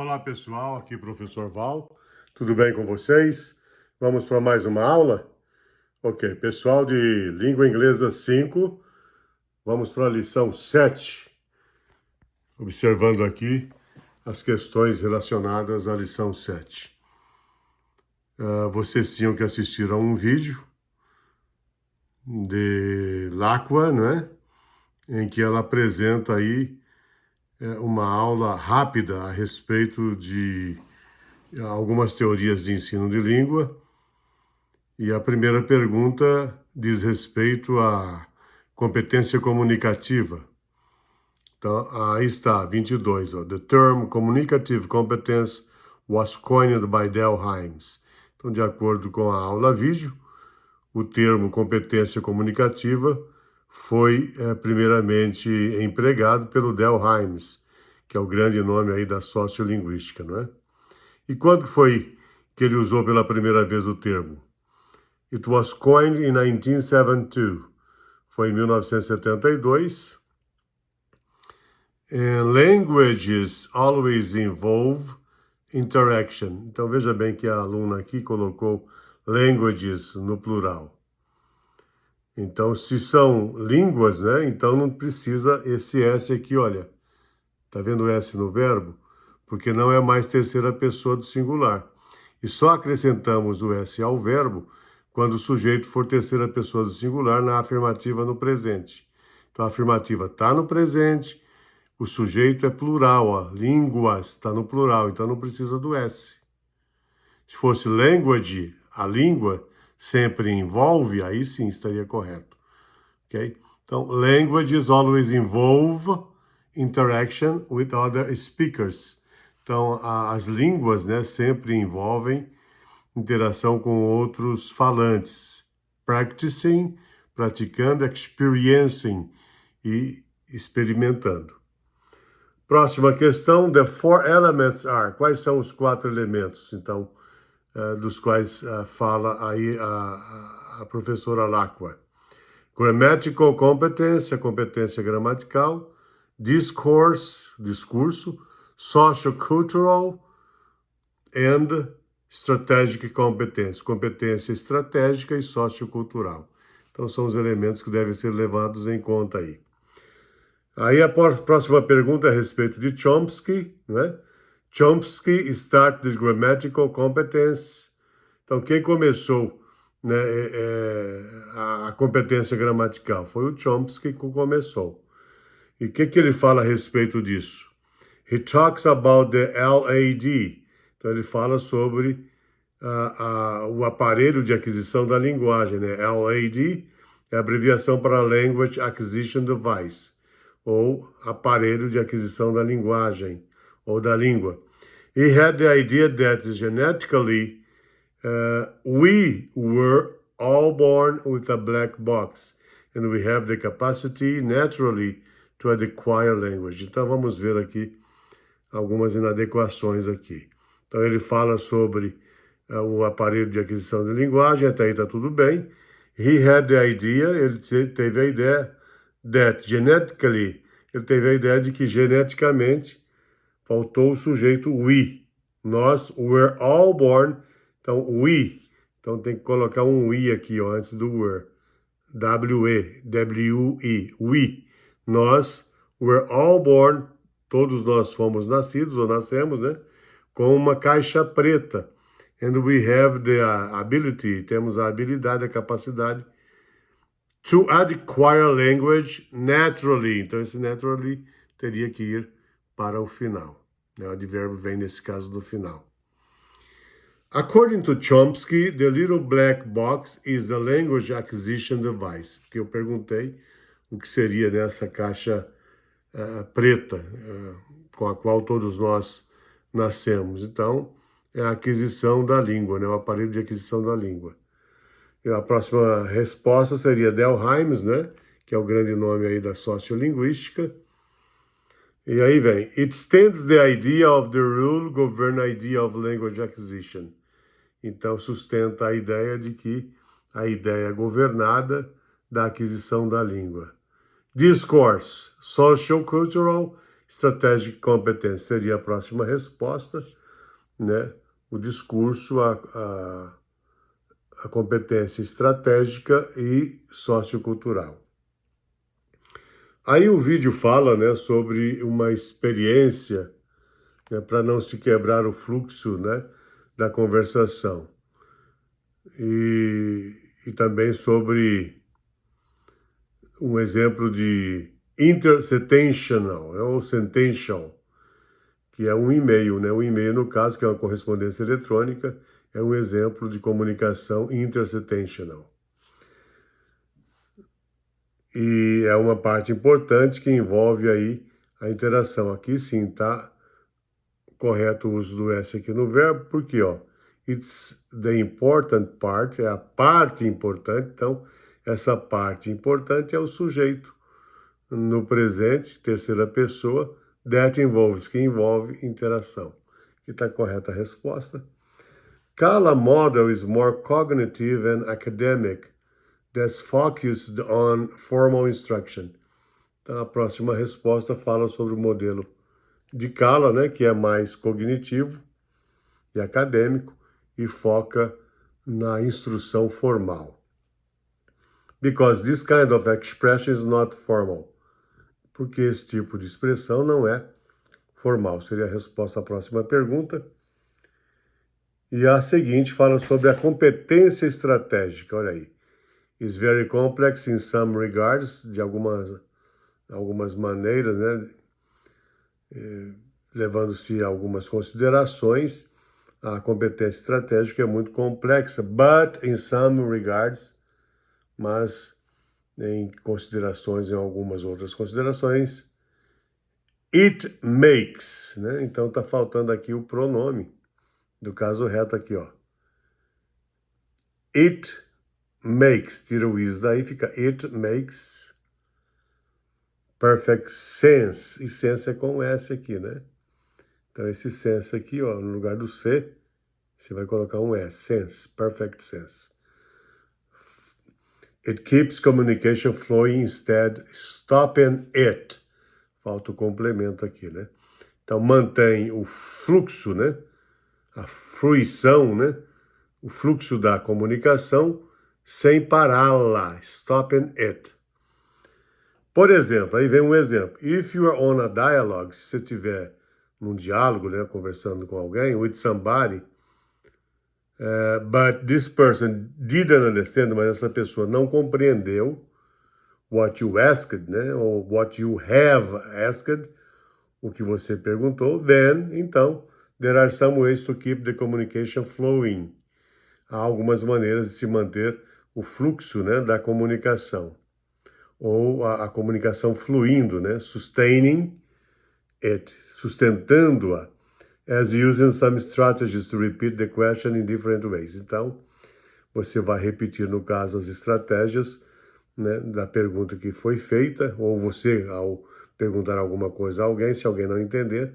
Olá pessoal, aqui professor Val, tudo bem com vocês? Vamos para mais uma aula? Ok, pessoal de Língua Inglesa 5, vamos para a lição 7, observando aqui as questões relacionadas à lição 7. Vocês tinham que assistir a um vídeo de Lacua, não é? Em que ela apresenta aí uma aula rápida a respeito de algumas teorias de ensino de língua. E a primeira pergunta diz respeito à competência comunicativa. Então, aí está, 22. The term communicative competence was coined by Del Hymes. Então, de acordo com a aula vídeo, o termo competência comunicativa foi primeiramente empregado pelo Del Hymes, que é o grande nome aí da sociolinguística, não é? E quando foi que ele usou pela primeira vez o termo? It was coined in 1972. Foi em 1972. And languages always involve interaction. Então veja bem que a aluna aqui colocou languages no plural. Então, se são línguas, né? Então não precisa esse S aqui, olha. Tá vendo o S no verbo? Porque não é mais terceira pessoa do singular. E só acrescentamos o S ao verbo quando o sujeito for terceira pessoa do singular na afirmativa no presente. Então, a afirmativa está no presente, o sujeito é plural, ó, línguas está no plural, então não precisa do S. Se fosse language, a língua sempre envolve, aí sim estaria correto. Ok? Então, languages always involve interaction with other speakers. Então, as línguas, né, sempre envolvem interação com outros falantes. Practicing, praticando, experiencing e experimentando. Próxima questão, the four elements are. Quais são os 4 elementos, então, dos quais fala aí a professora Lacua? Grammatical competence, a competência gramatical. Discourse, discurso. Sociocultural and strategic competence, competência estratégica e sociocultural. Então, são os elementos que devem ser levados em conta aí. Aí a próxima pergunta é a respeito de Chomsky, né? Chomsky started grammatical competence. Então, quem começou, né, a competência gramatical? Foi o Chomsky que começou. E o que ele fala a respeito disso? He talks about the LAD. Então, ele fala sobre o aparelho de aquisição da linguagem, né? LAD é a abreviação para Language Acquisition Device, ou aparelho de aquisição da linguagem, ou da língua. He had the idea that genetically we were all born with a black box, and we have the capacity naturally to acquire language. Então, vamos ver aqui algumas inadequações aqui. Então, ele fala sobre o aparelho de aquisição de linguagem, até aí está tudo bem. He had the idea, ele teve a ideia, that genetically, ele teve a ideia de que geneticamente faltou o sujeito we. Nós, were all born, então we. Então, tem que colocar um we aqui, ó, antes do were. W-E, W-E, we. Nós, were all born, todos nós fomos nascidos, ou nascemos, né? Com uma caixa preta. And we have the ability, temos a habilidade, a capacidade to acquire language naturally. Então, esse naturally teria que ir para o final. O advérbio vem, nesse caso, do final. According to Chomsky, the little black box is the language acquisition device. Porque eu perguntei o que seria nessa caixa preta, com a qual todos nós nascemos. Então, é a aquisição da língua, né? O aparelho de aquisição da língua. E a próxima resposta seria Del Hymes, né? Que é o grande nome aí da sociolinguística. E aí vem, it stands the idea of the rule govern idea of language acquisition. Então, sustenta a ideia de que a ideia governada da aquisição da língua. Discourse, social, cultural Strategic competence seria a próxima resposta, né? O discurso, a competência estratégica e sociocultural. Aí o vídeo fala, né, sobre uma experiência, né, para não se quebrar o fluxo, né, da conversação. E também sobre um exemplo de intersententional, ou sentential, que é um e-mail, né? Um e-mail, no caso, que é uma correspondência eletrônica, é um exemplo de comunicação intersententional. E é uma parte importante que envolve aí a interação. Aqui sim está correto o uso do S aqui no verbo, porque, ó, it's the important part, é a parte importante, então essa parte importante é o sujeito no presente, terceira pessoa, that involves, que envolve interação. Aqui está correta a resposta. Kala model is more cognitive and academic, that's focused on formal instruction. Então, a próxima resposta fala sobre o modelo de Kala, né, que é mais cognitivo e acadêmico e foca na instrução formal. Because this kind of expression is not formal. Porque esse tipo de expressão não é formal. Seria a resposta à próxima pergunta. E a seguinte fala sobre a competência estratégica. Olha aí. Is very complex in some regards, de algumas maneiras, né? Levando-se a algumas considerações. A competência estratégica é muito complexa, but in some regards, mas em algumas outras considerações, it makes, né? Então está faltando aqui o pronome do caso reto aqui, ó. It makes, tira o is daí, fica it makes perfect sense. E sense é com S aqui, né? Então esse sense aqui, ó, no lugar do C, você vai colocar um S, sense, perfect sense. It keeps communication flowing instead stopping it. Falta o complemento aqui, né? Então mantém o fluxo, né? A fruição, né? O fluxo da comunicação sem pará-la, stopping it. Por exemplo, aí vem um exemplo. If you are on a dialogue, se você estiver num diálogo, né, conversando com alguém, with somebody, but this person didn't understand, mas essa pessoa não compreendeu what you asked, né, ou what you have asked, o que você perguntou, then, então, there are some ways to keep the communication flowing. Há algumas maneiras de se manter o fluxo, né, da comunicação, ou a comunicação fluindo, né, sustaining it, sustentando-a, as using some strategies to repeat the question in different ways. Então, você vai repetir, no caso, as estratégias, né, da pergunta que foi feita, ou você, ao perguntar alguma coisa a alguém, se alguém não entender,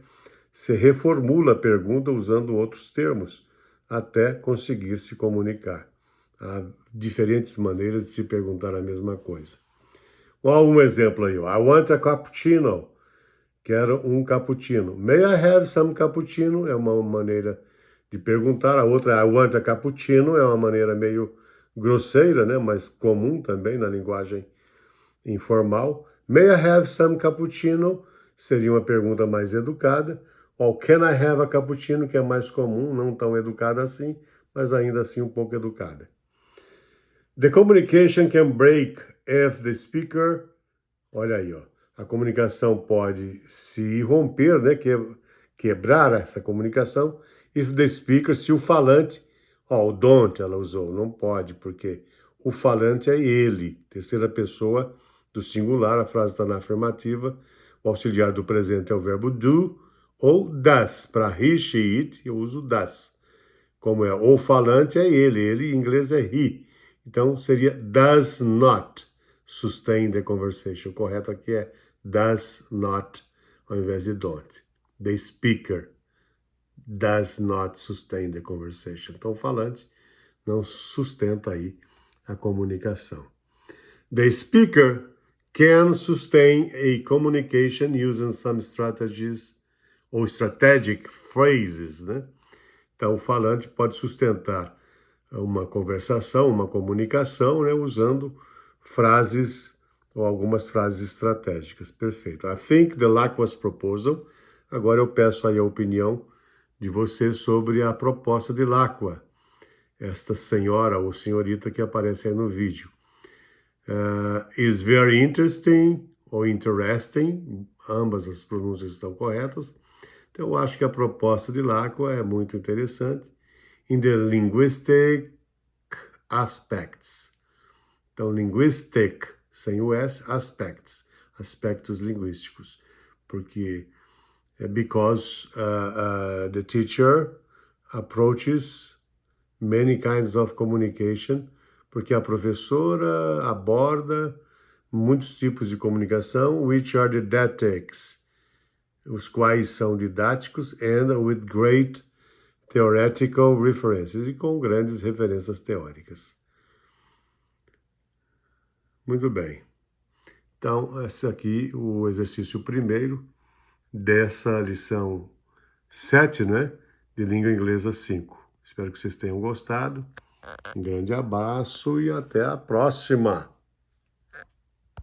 você reformula a pergunta usando outros termos, até conseguir se comunicar. Há diferentes maneiras de se perguntar a mesma coisa. Olha um exemplo aí, ó. I want a cappuccino. Quero um cappuccino. May I have some cappuccino? É uma maneira de perguntar. A outra, I want a cappuccino, é uma maneira meio grosseira, né? Mas comum também na linguagem informal. May I have some cappuccino? Seria uma pergunta mais educada. Ou can I have a cappuccino, que é mais comum, não tão educada assim, mas ainda assim um pouco educada. The communication can break if the speaker... Olha aí, ó. A comunicação pode se romper, né? Quebrar essa comunicação. If the speaker, se o falante... Ó, o don't ela usou, não pode, porque o falante é ele, terceira pessoa do singular, a frase está na afirmativa, o auxiliar do presente é o verbo do, ou does. Para he, she, it, eu uso does. Como é o falante é ele em inglês é he. Então seria does not sustain the conversation. O correto aqui é does not, ao invés de don't. The speaker does not sustain the conversation. Então o falante não sustenta aí a comunicação. The speaker can sustain a communication using some strategies ou strategic phrases, né? Então, o falante pode sustentar uma conversação, uma comunicação, né, usando frases ou algumas frases estratégicas. Perfeito. I think the Lacqua's proposal. Agora eu peço aí a opinião de você sobre a proposta de Lacqua, esta senhora ou senhorita que aparece aí no vídeo. Is very interesting ou interesting, ambas as pronúncias estão corretas. Então, eu acho que a proposta de Lacqua é muito interessante. In the linguistic aspects. Então, linguistic, sem o S, aspects, aspectos linguísticos. Porque, because the teacher approaches many kinds of communication, porque a professora aborda muitos tipos de comunicação, which are didactics, os quais são didáticos, and with great theoretical references, e com grandes referências teóricas. Muito bem. Então, esse aqui, o exercício primeiro dessa lição 7, né, de língua inglesa 5. Espero que vocês tenham gostado. Um grande abraço e até a próxima!